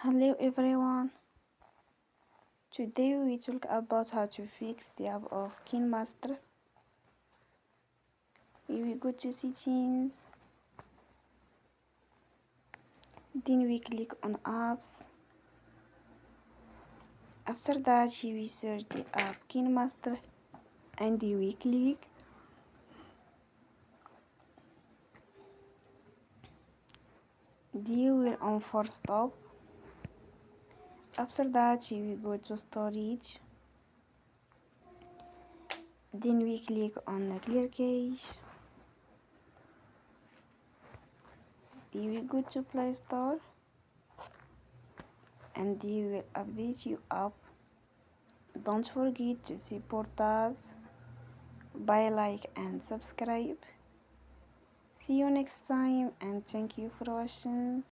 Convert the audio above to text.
Hello everyone. Today we talk about how to fix the app of KineMaster. We will go to settings, then we click on apps. After that we search the app KineMaster and we click. You will on force stop. After that we go to storage. Then we click on clear cache. Then we go to Play Store and you will update your app. Don't forget to support us by like and subscribe. See you next time and thank you for watching.